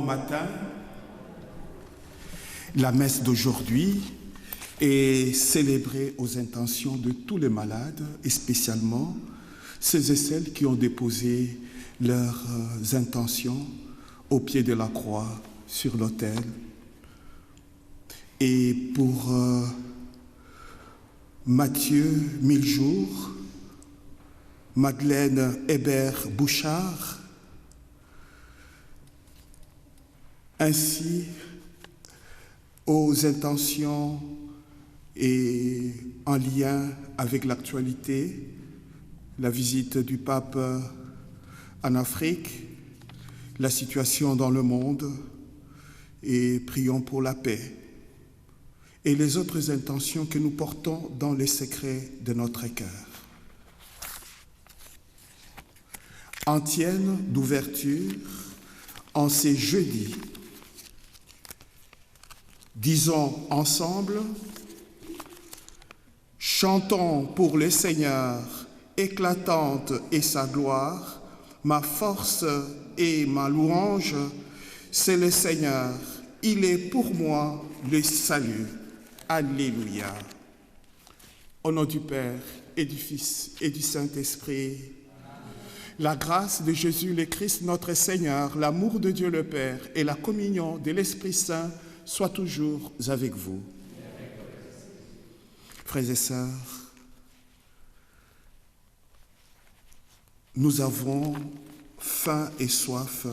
matin. La messe d'aujourd'hui est célébrée aux intentions de tous les malades et spécialement ceux et celles qui ont déposé leurs intentions au pied de la croix sur l'autel. Et pour Mathieu Miljour, Madeleine Hébert-Bouchard, ainsi aux intentions et en lien avec l'actualité, la visite du pape en Afrique, la situation dans le monde, et prions pour la paix. Et les autres intentions que nous portons dans les secrets de notre cœur. Antienne d'ouverture, en ces jeudis, disons ensemble, chantons pour le Seigneur, éclatante est sa gloire, ma force et ma louange, c'est le Seigneur, il est pour moi le salut. Alléluia. Au nom du Père et du Fils et du Saint-Esprit, la grâce de Jésus le Christ notre Seigneur, l'amour de Dieu le Père et la communion de l'Esprit Saint soient toujours avec vous. Frères et sœurs, nous avons faim et soif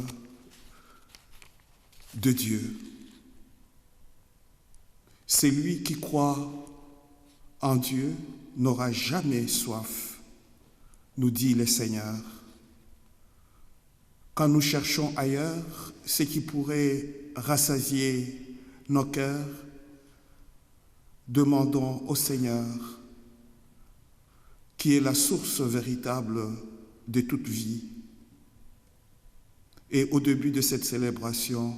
de Dieu. Celui qui croit en Dieu n'aura jamais soif, nous dit le Seigneur. Quand nous cherchons ailleurs ce qui pourrait rassasier nos cœurs, demandons au Seigneur, qui est la source véritable de toute vie. Et au début de cette célébration,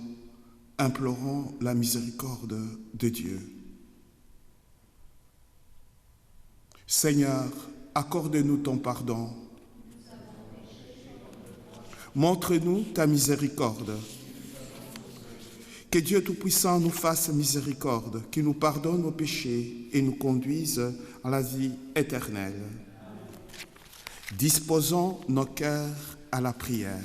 implorons la miséricorde de Dieu. Seigneur, accorde-nous ton pardon. Montre-nous ta miséricorde. Que Dieu Tout-Puissant nous fasse miséricorde, qu'il nous pardonne nos péchés et nous conduise à la vie éternelle. Disposons nos cœurs à la prière.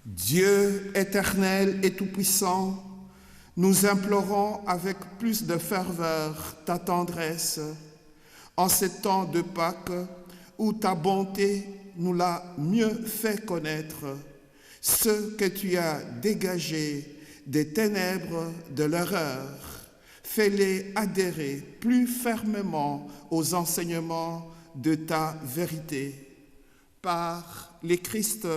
Dieu éternel et tout-puissant, nous implorons avec plus de ferveur ta tendresse en ces temps de Pâques où ta bonté nous l'a mieux fait connaître, ce que tu as dégagé des ténèbres de l'erreur. Fais-les adhérer plus fermement aux enseignements de ta vérité. Par le Christ,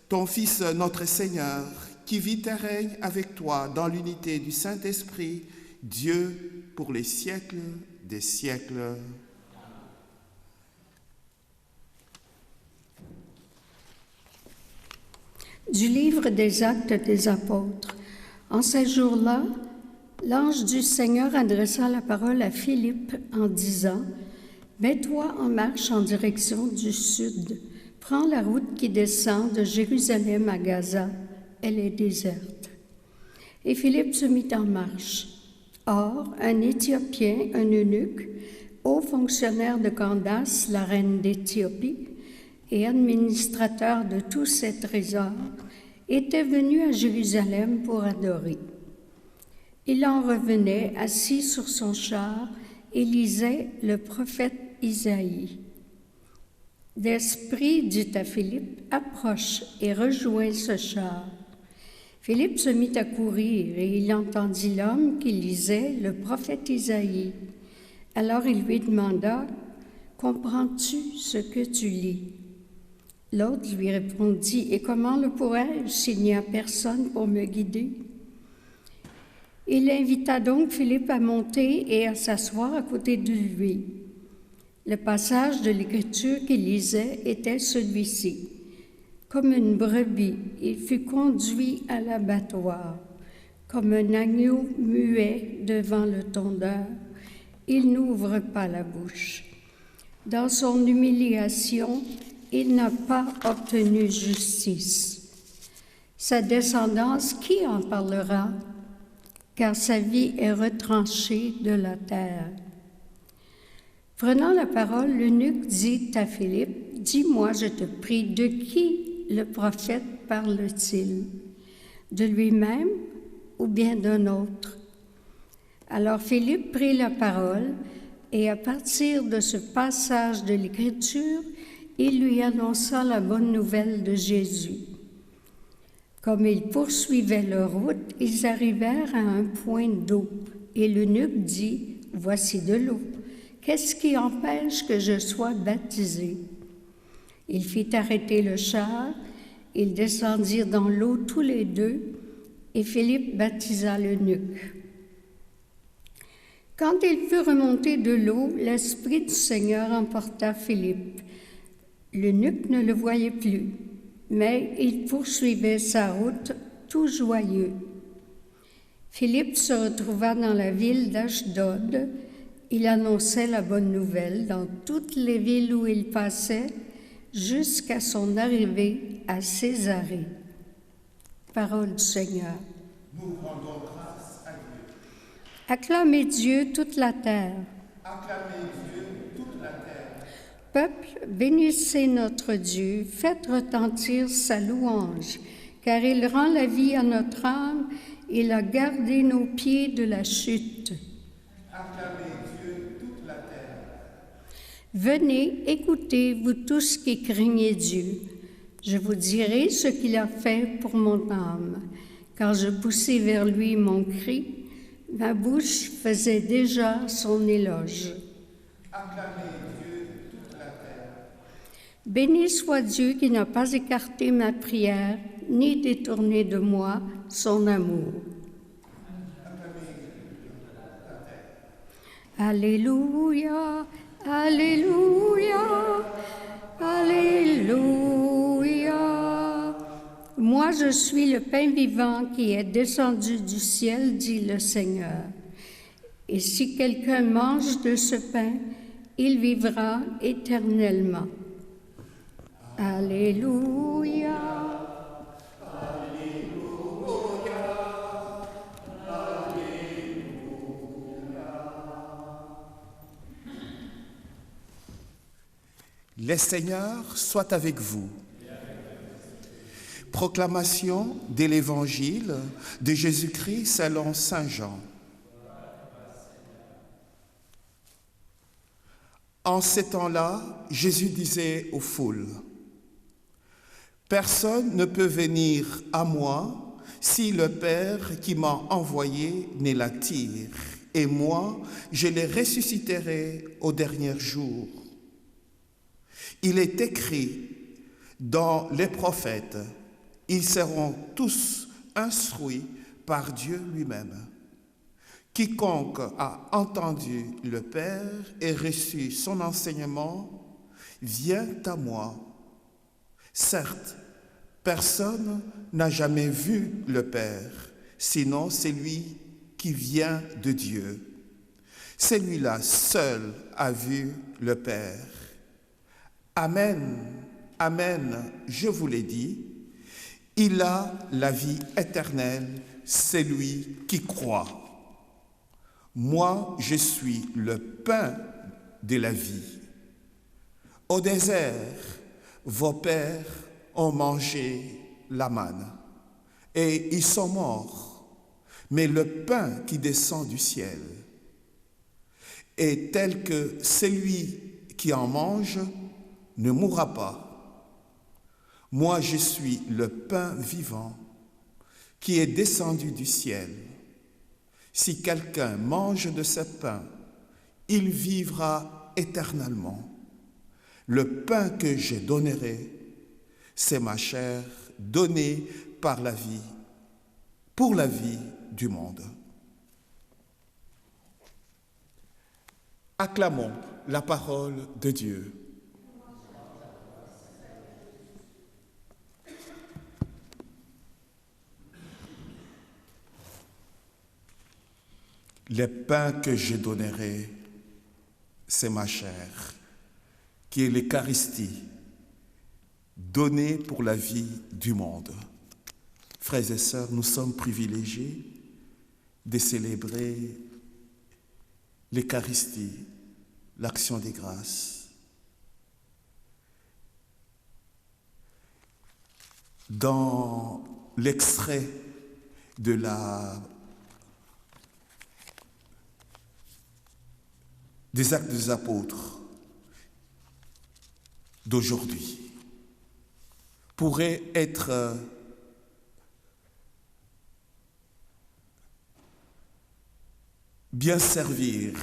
ton Fils, notre Seigneur, qui vit et règne avec toi dans l'unité du Saint-Esprit, Dieu pour les siècles des siècles. Du livre des Actes des Apôtres. En ces jours-là, l'ange du Seigneur adressa la parole à Philippe en disant « Mets-toi en marche en direction du sud. Prends la route qui descend de Jérusalem à Gaza. Elle est déserte. » Et Philippe se mit en marche. Or, un Éthiopien, un eunuque, haut fonctionnaire de Candace, la reine d'Éthiopie, et administrateur de tous ses trésors, était venu à Jérusalem pour adorer. Il en revenait assis sur son char et lisait le prophète Isaïe. L'Esprit dit à Philippe, « Approche et rejoins ce char. » Philippe se mit à courir et il entendit l'homme qui lisait le prophète Isaïe. Alors il lui demanda, « Comprends-tu ce que tu lis ?» L'autre lui répondit, « Et comment le pourrais-je s'il n'y a personne pour me guider ?» Il invita donc Philippe à monter et à s'asseoir à côté de lui. Le passage de l'Écriture qu'il lisait était celui-ci. « Comme une brebis, il fut conduit à l'abattoir. Comme un agneau muet devant le tondeur, il n'ouvre pas la bouche. Dans son humiliation, il n'a pas obtenu justice. Sa descendance, qui en parlera? Car sa vie est retranchée de la terre. Prenant la parole, l'eunuque dit à Philippe, « Dis-moi, je te prie, de qui le prophète parle-t-il? De lui-même ou bien d'un autre? » Alors Philippe prit la parole, et à partir de ce passage de l'Écriture, il lui annonça la bonne nouvelle de Jésus. Comme ils poursuivaient leur route, ils arrivèrent à un point d'eau, et l'eunuque dit, « Voici de l'eau. Qu'est-ce qui empêche que je sois baptisé? » Il fit arrêter le char, ils descendirent dans l'eau tous les deux, et Philippe baptisa l'eunuque. Quand il fut remonté de l'eau, l'Esprit du Seigneur emporta Philippe. L'eunuque ne le voyait plus, mais il poursuivait sa route tout joyeux. Philippe se retrouva dans la ville d'Ashdod. Il annonçait la bonne nouvelle dans toutes les villes où il passait, jusqu'à son arrivée à Césarée. Parole du Seigneur. Nous rendons grâce à Dieu. Acclamez Dieu toute la terre. Acclamez Dieu toute la terre. Peuple, bénissez notre Dieu, faites retentir sa louange, car il rend la vie à notre âme, il a gardé nos pieds de la chute. Acclamez Dieu toute la terre. Venez, écoutez, vous tous qui craignez Dieu. Je vous dirai ce qu'il a fait pour mon âme. Quand je poussai vers lui mon cri, ma bouche faisait déjà son éloge. Acclamez Dieu toute la terre. Béni soit Dieu qui n'a pas écarté ma prière, ni détourné de moi son amour. Alléluia, Alléluia, Alléluia. Moi, je suis le pain vivant qui est descendu du ciel, dit le Seigneur. Et si quelqu'un mange de ce pain, il vivra éternellement. Alléluia. Le Seigneur soit avec vous. Proclamation de l'Évangile de Jésus-Christ selon saint Jean. En ces temps-là, Jésus disait aux foules, « Personne ne peut venir à moi si le Père qui m'a envoyé ne l'attire, et moi, je les ressusciterai au dernier jour. » Il est écrit dans les prophètes, ils seront tous instruits par Dieu lui-même. Quiconque a entendu le Père et reçu son enseignement vient à moi. Certes, personne n'a jamais vu le Père, sinon celui qui vient de Dieu. Celui-là seul a vu le Père. Amen, amen, je vous l'ai dit, il a la vie éternelle, c'est lui qui croit. Moi, je suis le pain de la vie. Au désert, vos pères ont mangé la manne et ils sont morts, mais le pain qui descend du ciel est tel que celui qui en mange ne mourra pas. Moi, je suis le pain vivant qui est descendu du ciel. Si quelqu'un mange de ce pain, il vivra éternellement. Le pain que je donnerai, c'est ma chair donnée par la vie, pour la vie du monde. Acclamons la parole de Dieu. Le pain que je donnerai, c'est ma chair, qui est l'Eucharistie, donné pour la vie du monde. Frères et sœurs, nous sommes privilégiés de célébrer l'Eucharistie, l'action des grâces. Dans l'extrait des Actes des Apôtres d'aujourd'hui, pourrait être bien servir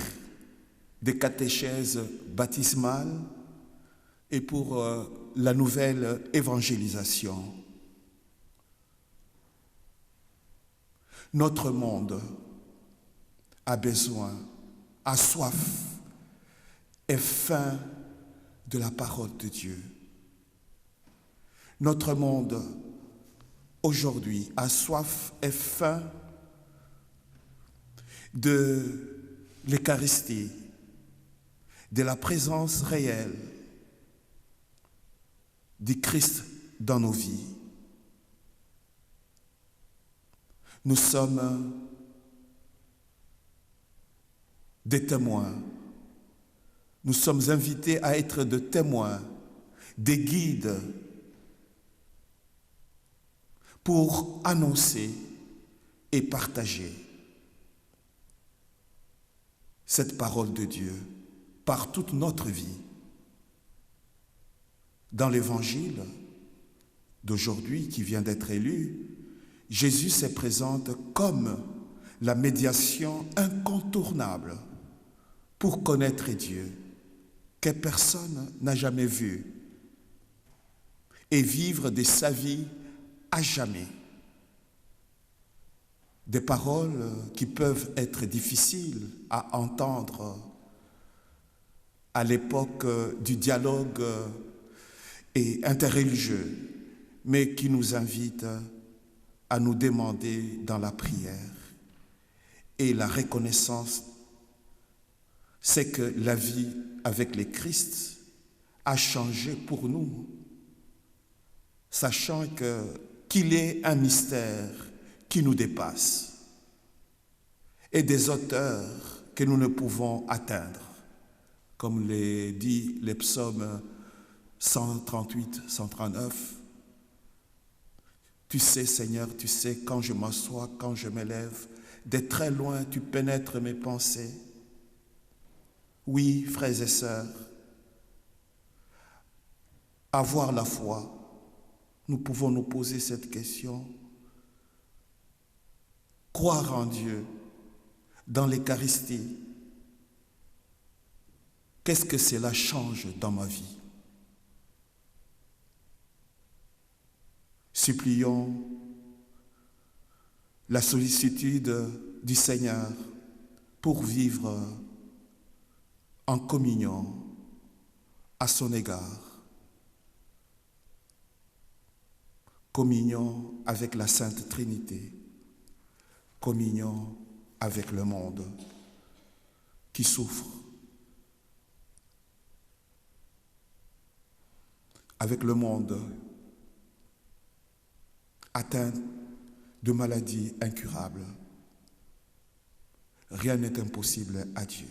des catéchèses baptismales et pour la nouvelle évangélisation. Notre monde a besoin, a soif et faim de la parole de Dieu. Notre monde aujourd'hui a soif et faim de l'Eucharistie, de la présence réelle du Christ dans nos vies. Nous sommes des témoins. Nous sommes invités à être des témoins, des guides pour annoncer et partager cette parole de Dieu par toute notre vie. Dans l'évangile d'aujourd'hui qui vient d'être élu, Jésus se présente comme la médiation incontournable pour connaître Dieu, que personne n'a jamais vu, et vivre de sa vie à jamais. Des paroles qui peuvent être difficiles à entendre à l'époque du dialogue et interreligieux, mais qui nous invitent à nous demander dans la prière. Et la reconnaissance, c'est que la vie avec le Christ a changé pour nous, sachant qu'il est un mystère qui nous dépasse et des hauteurs que nous ne pouvons atteindre, comme les dit les psaumes 138, 139. Tu sais, Seigneur, tu sais quand je m'assois, quand je m'élève, de très loin tu pénètres mes pensées. Oui, frères et sœurs, avoir la foi, nous pouvons nous poser cette question. Croire en Dieu, dans l'Eucharistie, qu'est-ce que cela change dans ma vie? Supplions la sollicitude du Seigneur pour vivre en communion à son égard. Communion avec la Sainte Trinité, communion avec le monde qui souffre, avec le monde atteint de maladies incurables. Rien n'est impossible à Dieu.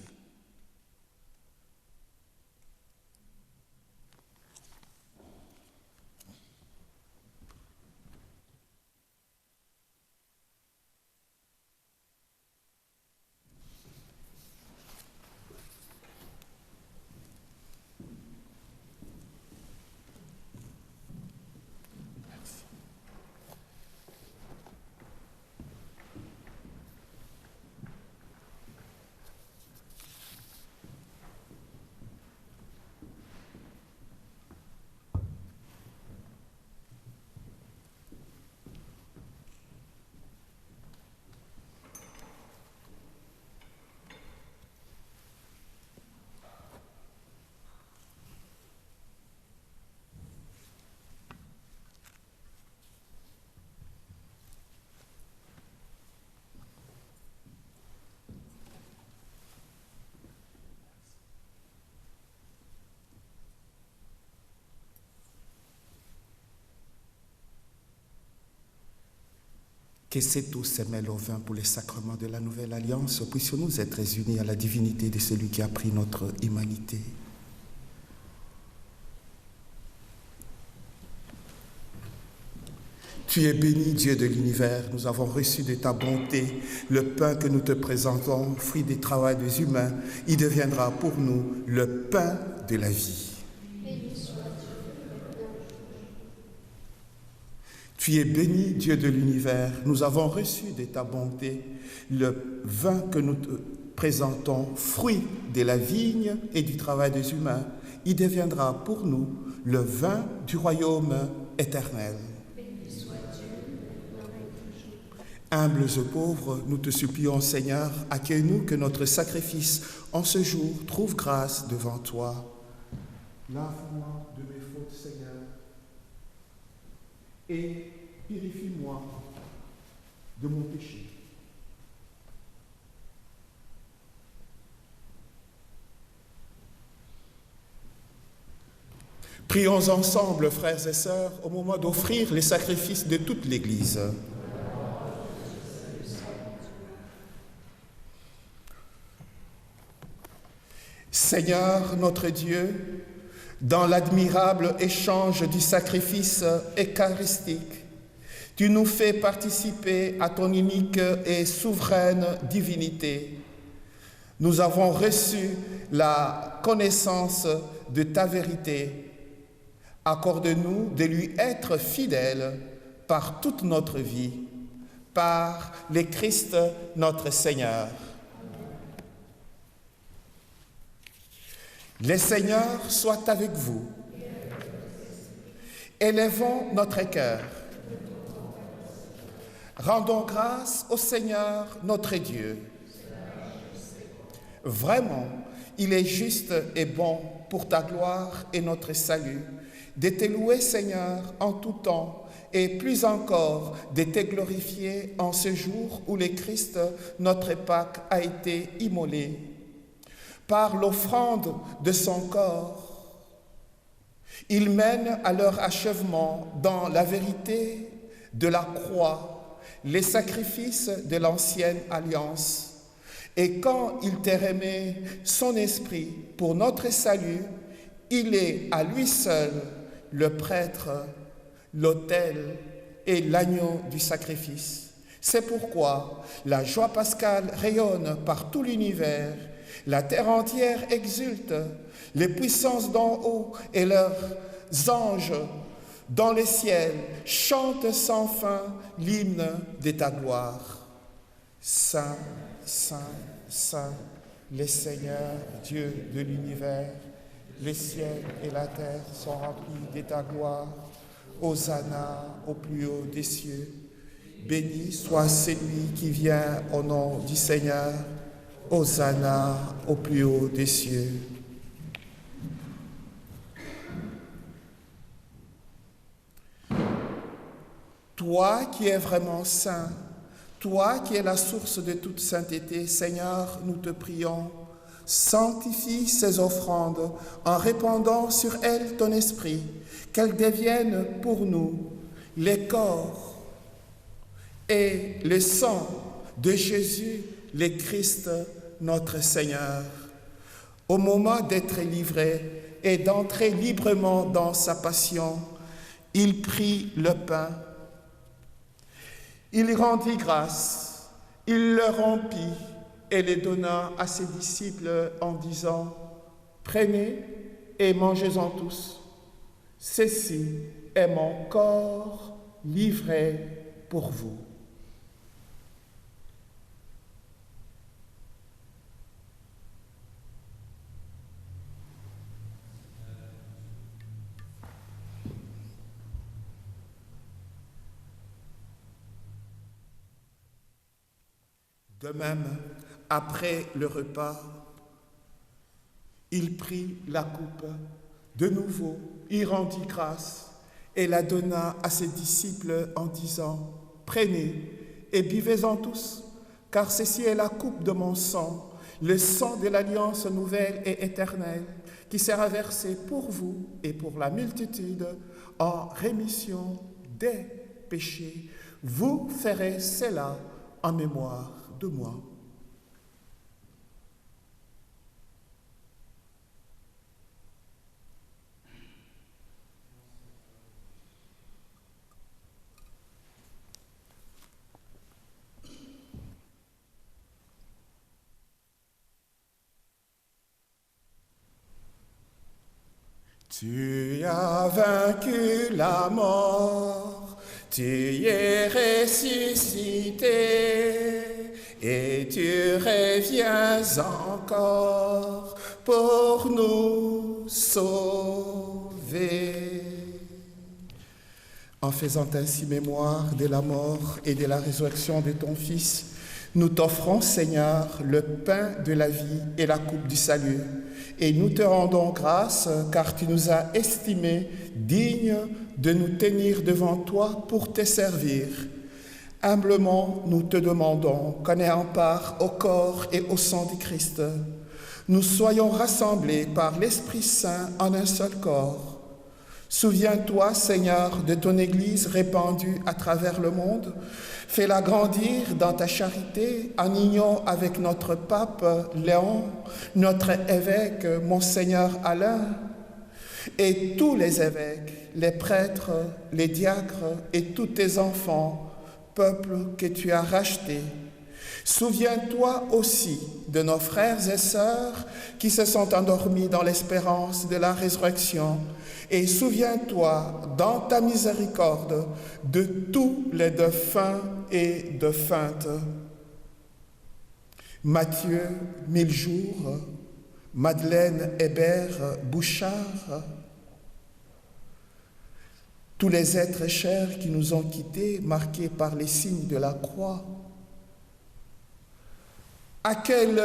que cette eau se mêle au vin pour les sacrements de la nouvelle alliance, puissions-nous être unis à la divinité de celui qui a pris notre humanité. Tu es béni, Dieu de l'univers. Nous avons reçu de ta bonté le pain que nous te présentons, fruit des travaux des humains. Il deviendra pour nous le pain de la vie. Tu es béni, Dieu de l'univers. Nous avons reçu de ta bonté le vin que nous te présentons, fruit de la vigne et du travail des humains. Il deviendra pour nous le vin du royaume éternel. Humbles et pauvres, nous te supplions, Seigneur, accueille-nous que notre sacrifice en ce jour trouve grâce devant toi. Lave-moi de mes fautes, Seigneur, et purifie-moi de mon péché. Prions ensemble, frères et sœurs, au moment d'offrir les sacrifices de toute l'Église. Seigneur notre Dieu, dans l'admirable échange du sacrifice eucharistique, tu nous fais participer à ton unique et souveraine divinité. Nous avons reçu la connaissance de ta vérité. Accorde-nous de lui être fidèles par toute notre vie, par le Christ notre Seigneur. Le Seigneur soit avec vous. Élevons notre cœur. Rendons grâce au Seigneur notre Dieu. Vraiment, il est juste et bon pour ta gloire et notre salut de te louer, Seigneur, en tout temps, et plus encore de te glorifier en ce jour où le Christ, notre Pâque, a été immolé. Par l'offrande de son corps, il mène à leur achèvement dans la vérité de la croix les sacrifices de l'ancienne alliance. Et quand il t'a remis son esprit pour notre salut, il est à lui seul le prêtre, l'autel et l'agneau du sacrifice. C'est pourquoi la joie pascale rayonne par tout l'univers. La terre entière exulte, les puissances d'en haut et leurs anges dans les ciels chantent sans fin l'hymne de ta gloire. Saint, Saint, Saint, le Seigneur, Dieu de l'univers, les ciels et la terre sont remplis de ta gloire. Hosanna au plus haut des cieux. Béni soit celui qui vient au nom du Seigneur. Hosanna au plus haut des cieux. Toi qui es vraiment saint, toi qui es la source de toute sainteté, Seigneur, nous te prions, sanctifie ces offrandes en répandant sur elles ton esprit, qu'elles deviennent pour nous les corps et le sang de Jésus, le Christ, notre Seigneur. Au moment d'être livré et d'entrer librement dans sa passion, il prit le pain. Il rendit grâce, il le rompit et le donna à ses disciples en disant « Prenez et mangez-en tous. Ceci est mon corps livré pour vous. » De même, après le repas, il prit la coupe. De nouveau, il rendit grâce et la donna à ses disciples en disant « Prenez et buvez-en tous, car ceci est la coupe de mon sang, le sang de l'alliance nouvelle et éternelle, qui sera versé pour vous et pour la multitude en rémission des péchés. Vous ferez cela en mémoire de moi. Tu as vaincu la mort, tu es ressuscité et tu reviens encore pour nous sauver. En faisant ainsi mémoire de la mort et de la résurrection de ton Fils, nous t'offrons, Seigneur, le pain de la vie et la coupe du salut. Et nous te rendons grâce car tu nous as estimés dignes de nous tenir devant toi pour te servir. Humblement, nous te demandons qu'en ayant part au corps et au sang du Christ, nous soyons rassemblés par l'Esprit Saint en un seul corps. Souviens-toi, Seigneur, de ton Église répandue à travers le monde. Fais-la grandir dans ta charité en union avec notre pape Léon, notre évêque Monseigneur Alain, et tous les évêques, les prêtres, les diacres et tous tes enfants, peuple que tu as racheté. Souviens-toi aussi de nos frères et sœurs qui se sont endormis dans l'espérance de la résurrection. Et souviens-toi, dans ta miséricorde, de tous les défunts et défuntes. Mathieu Miljour, Madeleine Hébert Bouchard, tous les êtres chers qui nous ont quittés, marqués par les signes de la croix. Accueille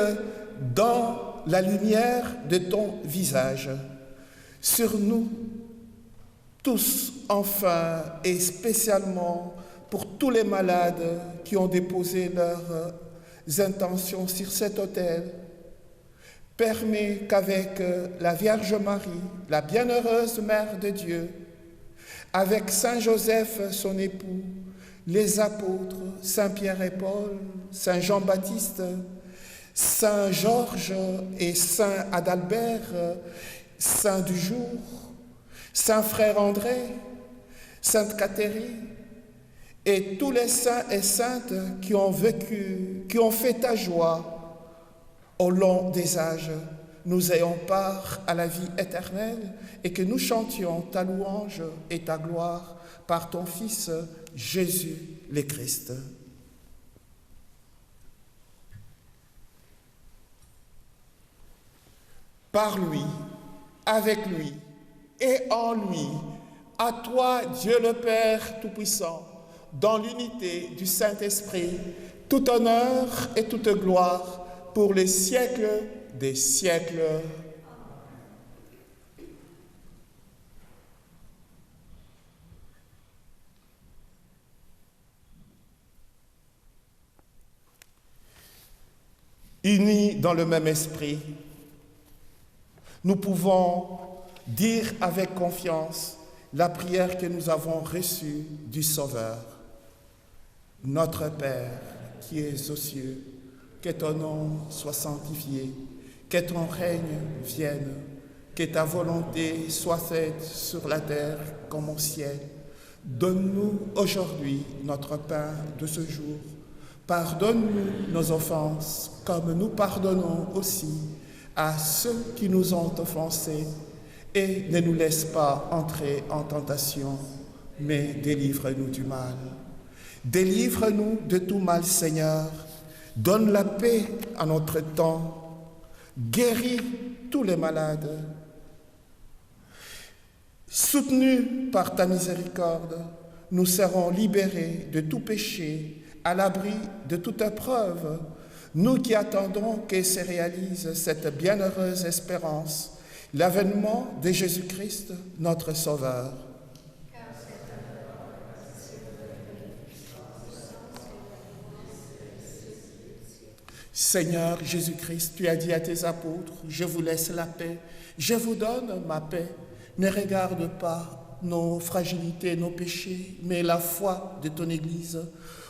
dans la lumière de ton visage, sur nous tous, enfin, et spécialement pour tous les malades qui ont déposé leurs intentions sur cet autel. Permets qu'avec la Vierge Marie, la bienheureuse Mère de Dieu, avec Saint Joseph, son époux, les apôtres, Saint Pierre et Paul, Saint Jean-Baptiste, Saint Georges et Saint Adalbert, Saint du jour, Saint Frère André, Sainte Catherine, et tous les saints et saintes qui ont vécu, qui ont fait ta joie au long des âges, nous ayons part à la vie éternelle et que nous chantions ta louange et ta gloire par ton Fils Jésus le Christ. Par lui, avec lui et en lui, à toi, Dieu le Père Tout-Puissant, dans l'unité du Saint-Esprit, tout honneur et toute gloire pour les siècles des siècles. Unis dans le même esprit, nous pouvons dire avec confiance la prière que nous avons reçue du Sauveur. Notre Père qui es aux cieux, que ton nom soit sanctifié, que ton règne vienne, que ta volonté soit faite sur la terre comme au ciel. Donne-nous aujourd'hui notre pain de ce jour. Pardonne-nous nos offenses, comme nous pardonnons aussi à ceux qui nous ont offensés, et ne nous laisse pas entrer en tentation, mais délivre-nous du mal. Délivre-nous de tout mal, Seigneur. Donne la paix à notre temps. Guéris tous les malades. Soutenus par ta miséricorde, nous serons libérés de tout péché, à l'abri de toute épreuve, nous qui attendons que se réalise cette bienheureuse espérance, l'avènement de Jésus-Christ, notre Sauveur. Seigneur Jésus-Christ, tu as dit à tes apôtres, je vous laisse la paix, je vous donne ma paix. Ne regarde pas nos fragilités, nos péchés, mais la foi de ton Église,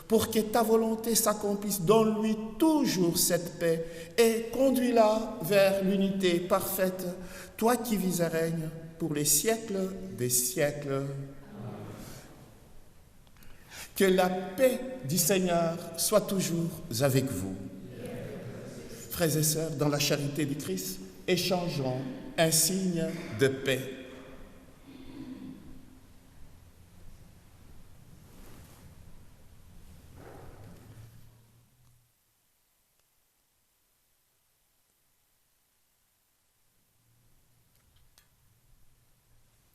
pour que ta volonté s'accomplisse. Donne-lui toujours cette paix et conduis-la vers l'unité parfaite, toi qui vis et règnes pour les siècles des siècles. Que la paix du Seigneur soit toujours avec vous. Frères et sœurs, dans la charité du Christ, échangeons un signe de paix.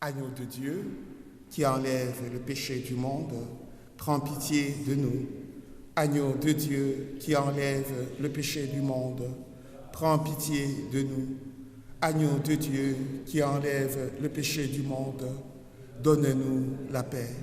Agneau de Dieu, qui enlève le péché du monde, prends pitié de nous. Agneau de Dieu, qui enlève le péché du monde, prends pitié de nous. Agneau de Dieu, qui enlève le péché du monde, donne-nous la paix.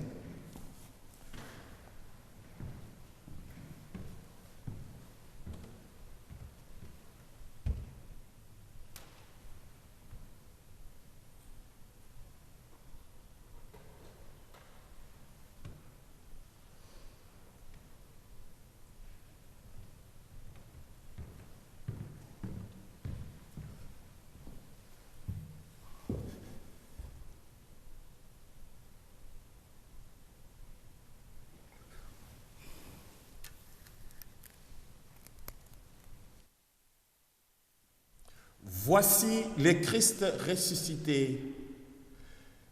Voici le Christ ressuscité,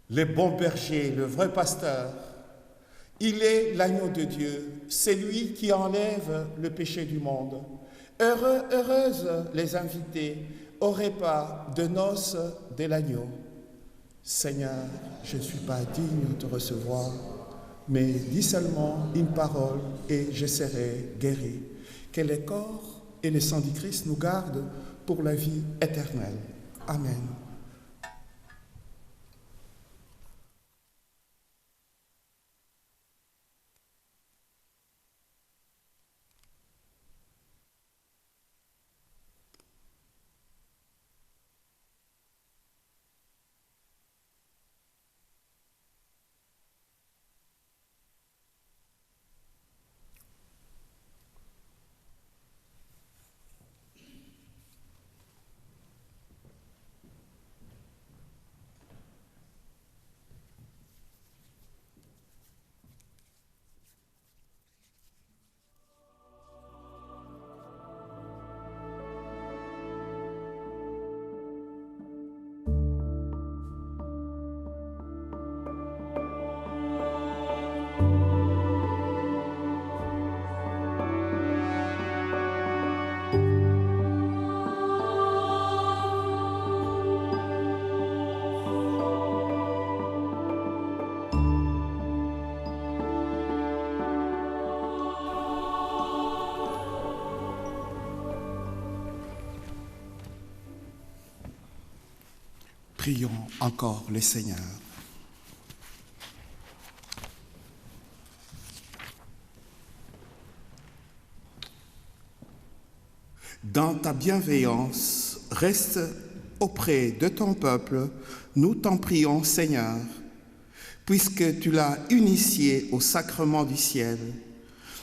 le bon berger, le vrai pasteur. Il est l'agneau de Dieu, c'est lui qui enlève le péché du monde. Heureux, heureuses les invités au repas de noces de l'agneau. Seigneur, je ne suis pas digne de te recevoir, mais dis seulement une parole et je serai guéri. Que le corps et le sang du Christ nous gardent pour la vie éternelle. Amen. Prions encore le Seigneur. Dans ta bienveillance, reste auprès de ton peuple, nous t'en prions, Seigneur, puisque tu l'as initié au sacrement du ciel.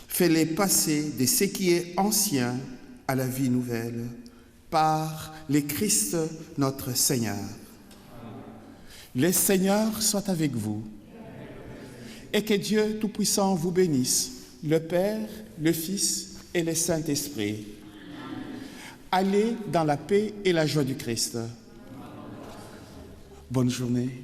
Fais-les passer de ce qui est ancien à la vie nouvelle, par le Christ notre Seigneur. Le Seigneur soit avec vous et que Dieu Tout-Puissant vous bénisse, le Père, le Fils et le Saint-Esprit. Allez dans la paix et la joie du Christ. Bonne journée.